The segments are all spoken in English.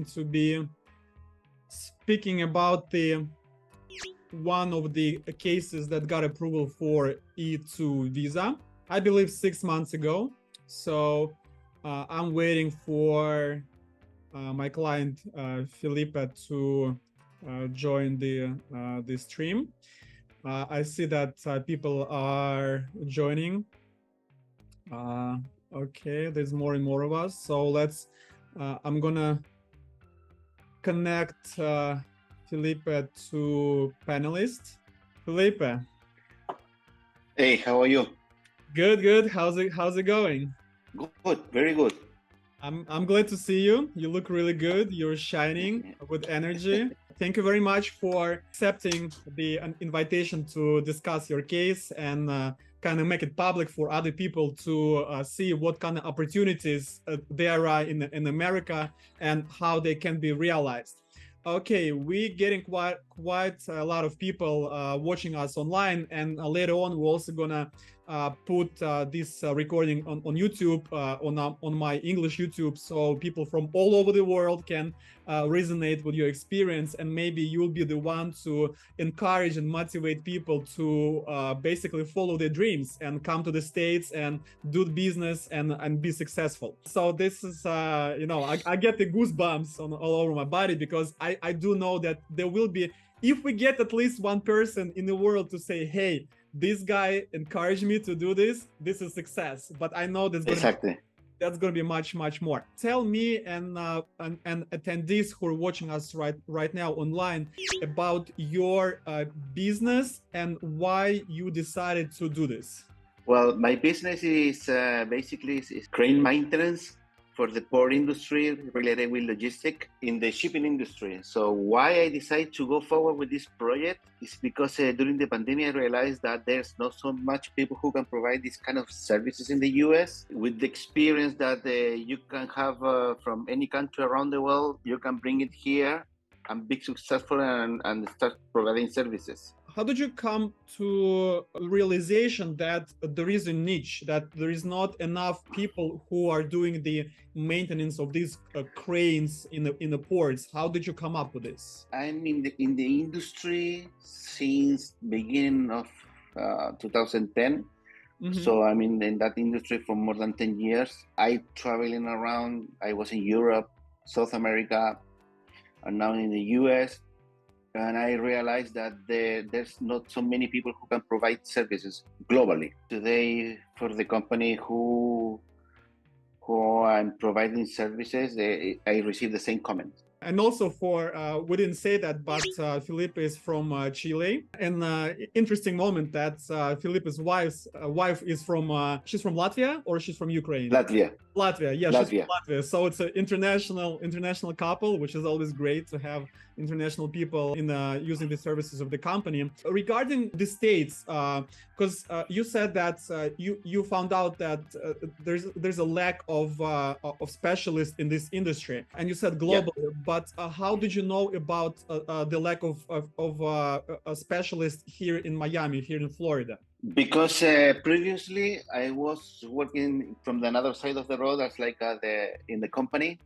going to be speaking about the one of the cases that got approval for E2 visa, I believe 6 months ago. So I'm waiting for my client Fellipe to join the stream. I see that people are joining. Okay, there's more and more of us. So let's. I'm gonna connect Fellipe to panelists. Fellipe. Hey, how are you? Good, good. How's it going? Good, very good. I'm glad to see you. You look really good. You're shining with energy. Thank you very much for accepting the invitation to discuss your case and kind of make it public for other people to see what kind of opportunities there are in America and how they can be realized. Okay, we're getting quite a lot of people watching us online, and later on we're also gonna put this recording on YouTube on my English YouTube, so people from all over the world can resonate with your experience, and maybe you'll be the one to encourage and motivate people to basically follow their dreams and come to the States and do business and be successful. So this is I get the goosebumps all over my body, because I do know that there will be, if we get at least one person in the world to say, hey, this guy encouraged me to do this, this is success. But I know that's going to be much more. Tell me and attendees who are watching us right now online about your business and why you decided to do this. Well, my business is basically crane maintenance for the port industry related with logistics in the shipping industry. So why I decided to go forward with this project is because during the pandemic, I realized that there's not so much people who can provide this kind of services in the US. With the experience that you can have from any country around the world, you can bring it here and be successful and start providing services. How did you come to realization that there is a niche, that there is not enough people who are doing the maintenance of these cranes in the ports? How did you come up with this? I'm in the industry since beginning of 2010. Mm-hmm. So I'm in that industry for more than 10 years. I traveling around. I was in Europe, South America, and now in the US. And I realized that there's not so many people who can provide services globally. Today, for the company who I'm providing services, I receive the same comment. And also we didn't say that, but Fellipe is from Chile. And interesting moment that Felipe's wife is from, she's from Latvia or she's from Ukraine? Latvia, yeah, Latvia. She's from Latvia. So it's an international couple, which is always great to have international people in using the services of the company. Regarding the States, because you said that you found out that there's a lack of specialists in this industry, and you said global. Yeah. But how did you know about the lack of a specialist here in Miami, here in Florida? Because previously I was working from the other side of the road as like in the company,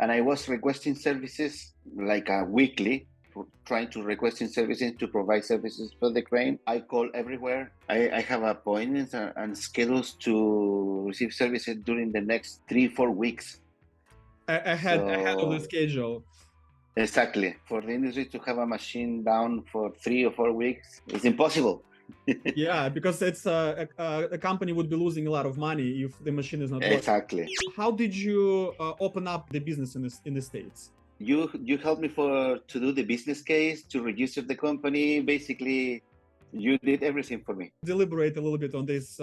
and I was requesting services like weekly, trying to requesting services to provide services for the crane. I call everywhere. I have appointments and schedules to receive services during the next 3-4 weeks. Ahead of the schedule. Exactly. For the industry to have a machine down for 3 or 4 weeks, it's impossible. Yeah, because it's a company would be losing a lot of money if the machine is not working. Exactly. How did you open up the business in the States? You helped me to do the business case, to register the company. Basically, you did everything for me. Deliberate a little bit on this.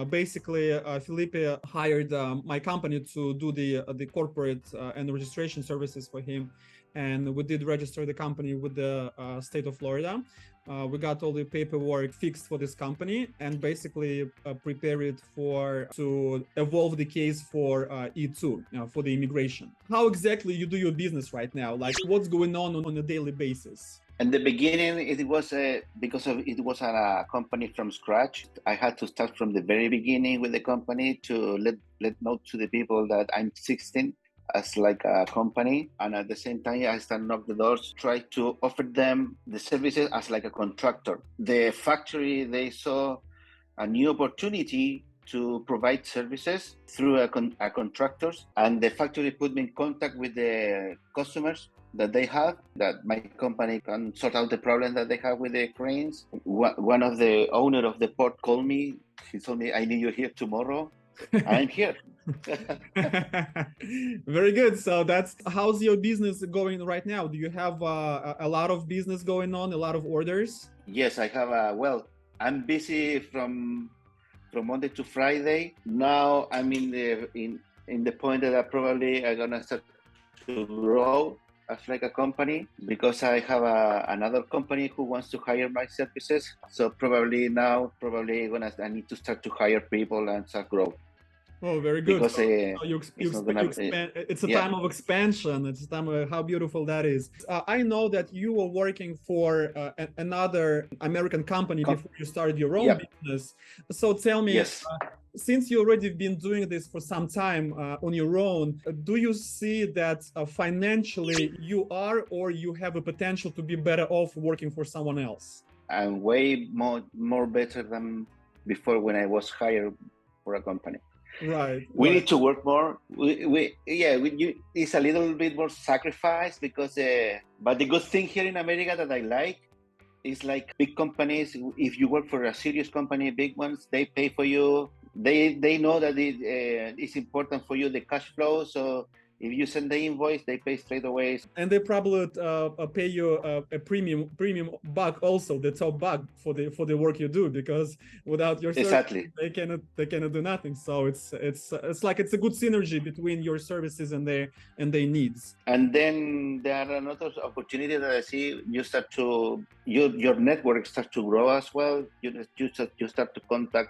Basically, Fellipe hired my company to do the corporate and registration services for him, and we did register the company with the state of Florida. We got all the paperwork fixed for this company and basically prepare it to evolve the case for E2, for the immigration. How exactly you do your business right now? Like, what's going on a daily basis? In the beginning, it was because it was a company from scratch. I had to start from the very beginning with the company to let know to the people that I'm 16 as like a company, and at the same time I start knock the doors, try to offer them the services as like a contractor. The factory, they saw a new opportunity to provide services through a contractors, and the factory put me in contact with the customers that they have, that my company can sort out the problem that they have with the cranes. One of the owner of the port called me. He told me, I need you here tomorrow. I'm here. Very good. So how's your business going right now? Do you have a lot of business going on, a lot of orders? Yes, I have. Well, I'm busy from Monday to Friday. Now I'm in the point that I'm gonna start to grow as like a company, because I have another company who wants to hire my services. So probably I need to start to hire people and start grow. Oh, very good. Because it's a time of expansion. It's a time of how beautiful that is. I know that you were working for another American company before you started your own business. So tell me, yes. Since you already been doing this for some time on your own, do you see that financially you are, or you have a potential to be better off working for someone else? I'm way more better than before when I was hired for a company. Right. We need to work more. It's a little bit more sacrifice because, but the good thing here in America that I like is like big companies. If you work for a serious company, big ones, they pay for you. They know that it's important for you, the cash flow. So if you send the invoice, they pay straight away. And they probably would pay you a premium buck, also the top buck for the work you do, because without your service, they cannot do nothing. So it's like it's a good synergy between your services and their needs. And then there are another opportunity that I see. Your network starts to grow as well. You start to contact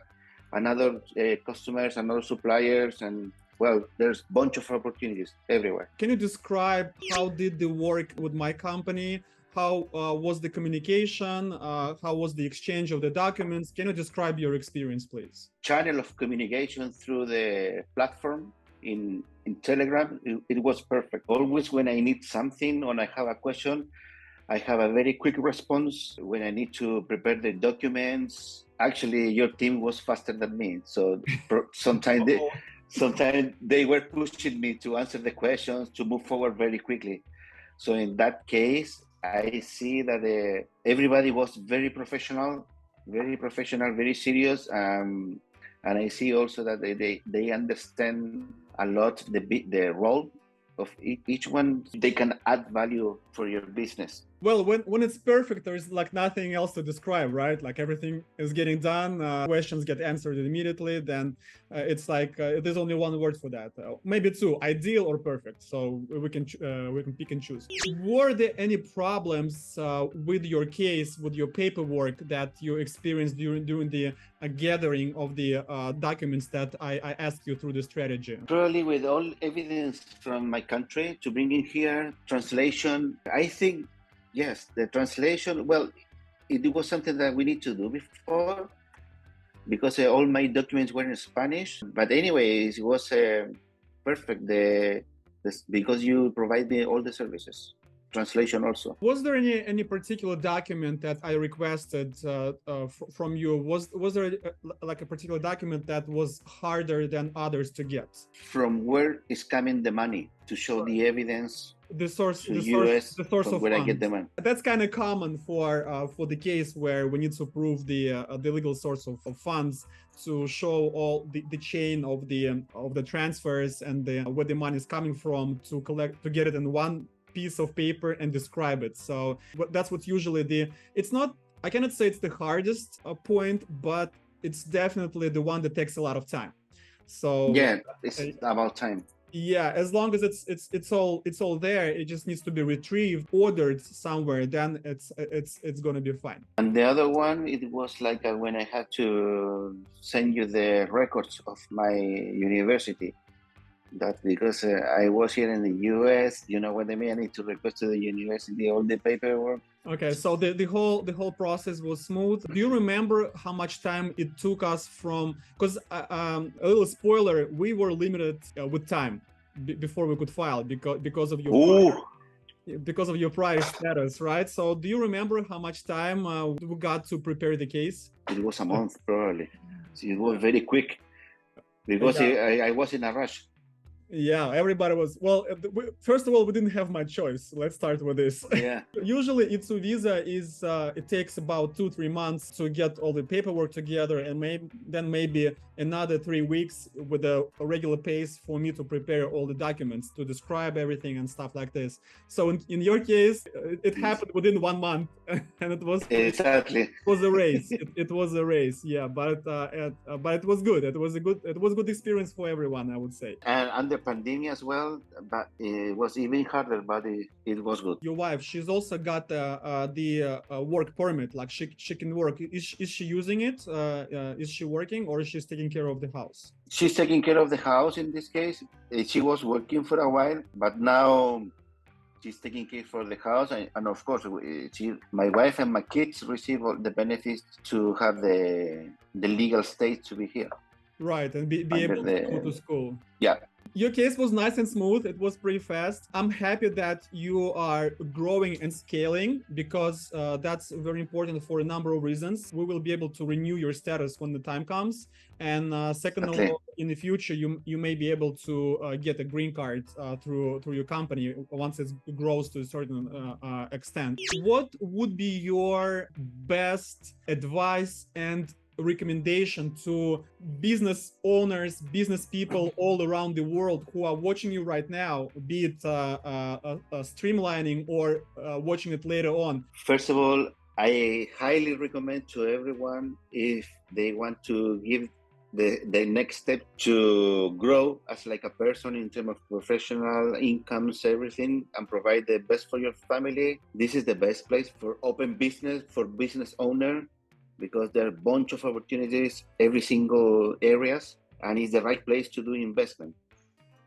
another customers, another suppliers, and well, there's a bunch of opportunities everywhere. Can you describe how did the work with my company? How was the communication? How was the exchange of the documents? Can you describe your experience, please? Channel of communication through the platform in Telegram, it was perfect. Always when I need something or I have a question, I have a very quick response. When I need to prepare the documents, actually your team was faster than me. So sometimes they were pushing me to answer the questions, to move forward very quickly. So in that case, I see that everybody was very professional, very serious. And I see also that they understand a lot the role of each one. They can add value for your business. Well, when it's perfect, there's like nothing else to describe, right? Like everything is getting done, questions get answered immediately. Then it's like there's only one word for that, maybe two: ideal or perfect. So we can pick and choose. Were there any problems with your case, with your paperwork that you experienced during the gathering of the documents that I asked you through the strategy? Probably with all evidence from my country to bring in here, translation. I think. Yes, the translation, well, it was something that we need to do before because all my documents were in Spanish. But anyways, it was perfect because you provide me all the services. Translation also. Was there any particular document that I requested from you? Was there like a particular document that was harder than others to get? From where is coming the money to show the evidence? The source of where funds. I get the money. That's kind of common for the case where we need to prove the legal source of funds, to show all the chain of the transfers and where the money is coming from, to get it in one piece of paper and describe it. So that's what usually it's not, I cannot say it's the hardest point, but it's definitely the one that takes a lot of time. So yeah, it's about time. Yeah, as long as it's all there, it just needs to be retrieved, ordered somewhere, then it's going to be fine. And the other one, it was like when I had to send you the records of my university. That's because I was here in the US, you know what I mean? I need to request to the university all the paperwork. Okay, so the whole process was smooth. Do you remember how much time it took us from? Because a little spoiler, we were limited with time. before we could file because of your Ooh, prior status, right? So do you remember how much time we got to prepare the case? it was a month probably. It was very quick because I was in a rush. Yeah, everybody was. Well, first of all, we didn't have much choice. Let's start with this. Yeah. Usually, Itsu Visa is it takes about 2-3 months to get all the paperwork together, and maybe another 3 weeks with a regular pace for me to prepare all the documents, to describe everything and stuff like this. So in your case, it happened within 1 month, and it was Exactly. It was a race. It was a race, yeah. But it was good. It was a good experience for everyone, I would say. And under pandemic as well, but it was even harder, but it was good. Your wife, she's also got the work permit, like she can work. Is she using it? Is she working, or is she taking care of the house? She's taking care of the house in this case. She was working for a while, but now she's taking care for the house. And of course, my wife and my kids receive all the benefits to have the legal state to be here. Right, and be able to go to school. Yeah. Your case was nice and smooth. It was pretty fast. I'm happy that you are growing and scaling, because that's very important for a number of reasons. We will be able to renew your status when the time comes. And second of all, in the future, you may be able to get a green card through your company once it grows to a certain extent. What would be your best advice and recommendation to business owners, business people all around the world who are watching you right now, be it streamlining or watching it later on? First of all, I highly recommend to everyone, if they want to give the next step to grow as like a person in terms of professional incomes, everything, and provide the best for your family, this is the best place for open business, for business owner, because there are a bunch of opportunities every single areas, and it's the right place to do investment.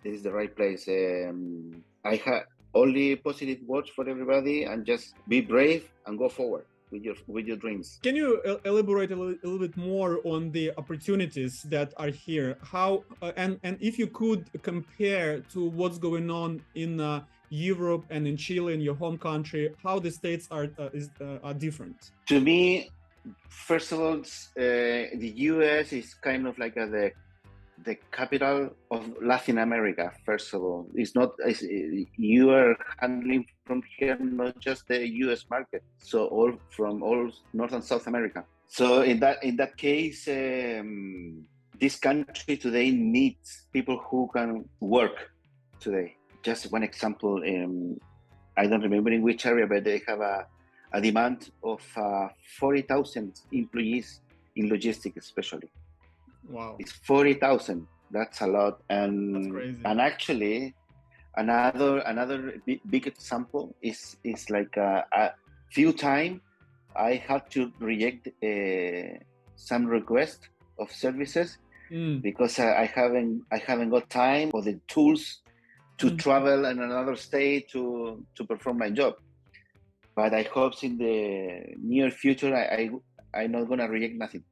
This is the right place. I have only positive words for everybody, and just be brave and go forward with your dreams. Can you elaborate a little bit more on the opportunities that are here? How and if you could compare to what's going on in Europe and in Chile, in your home country, how the states are different? To me, first of all, the US is kind of like the capital of Latin America. First of all, you are handling from here not just the US market, so all North and South America. So in that case, this country today needs people who can work today. Just one example, I don't remember in which area, but they have a demand of 40,000 employees in logistics, especially. Wow, it's 40,000. That's a lot. That's crazy. And actually, another big example is like a few times I had to reject some request of services because I haven't got time or the tools to travel in another state to perform my job. But I hope in the near future I'm not gonna reject nothing.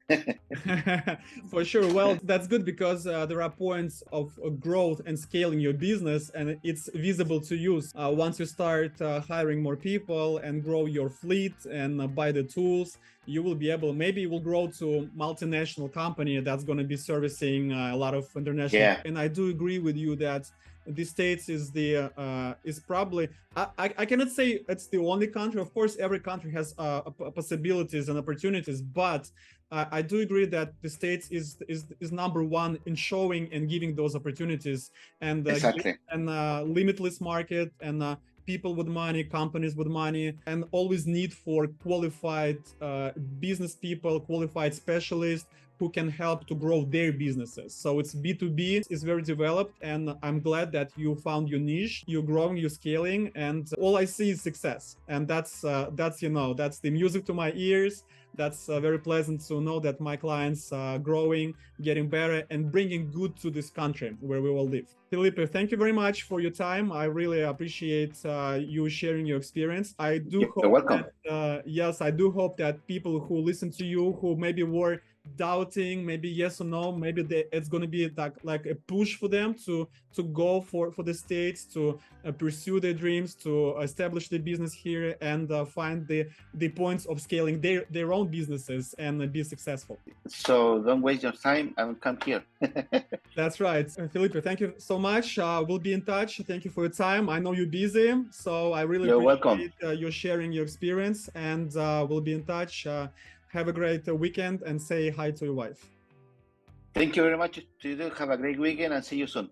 For sure. Well, that's good, because there are points of growth and scaling your business, and it's visible to you once you start hiring more people and grow your fleet and buy the tools. You will be able, maybe you will grow to multinational company that's going to be servicing a lot of international. Yeah. And I do agree with you that the States is probably, I cannot say it's the only country. Of course, every country has possibilities and opportunities, but I do agree that the States is number one in showing and giving those opportunities, and exactly. And limitless market, and people with money, companies with money, and always need for qualified business people, qualified specialists who can help to grow their businesses. So it's B2B, is very developed, and I'm glad that you found your niche, you're growing, you're scaling, and all I see is success. And that's that's the music to my ears. That's very pleasant to know that my clients are growing, getting better, and bringing good to this country where we all live. Felipe, thank you very much for your time. I really appreciate you sharing your experience. I do You're welcome. Yes, I do hope that people who listen to you, who maybe were doubting, maybe yes or no, maybe it's going to be like a push for them to go for the States, to pursue their dreams, to establish their business here, and find the points of scaling their own businesses and be successful. So don't waste your time and come here. That's right. Felipe, thank you so much. We'll be in touch. Thank you for your time. I know you're busy, so I really appreciate you sharing your experience, and we'll be in touch. Have a great weekend and say hi to your wife. Thank you very much to you. Have a great weekend and see you soon.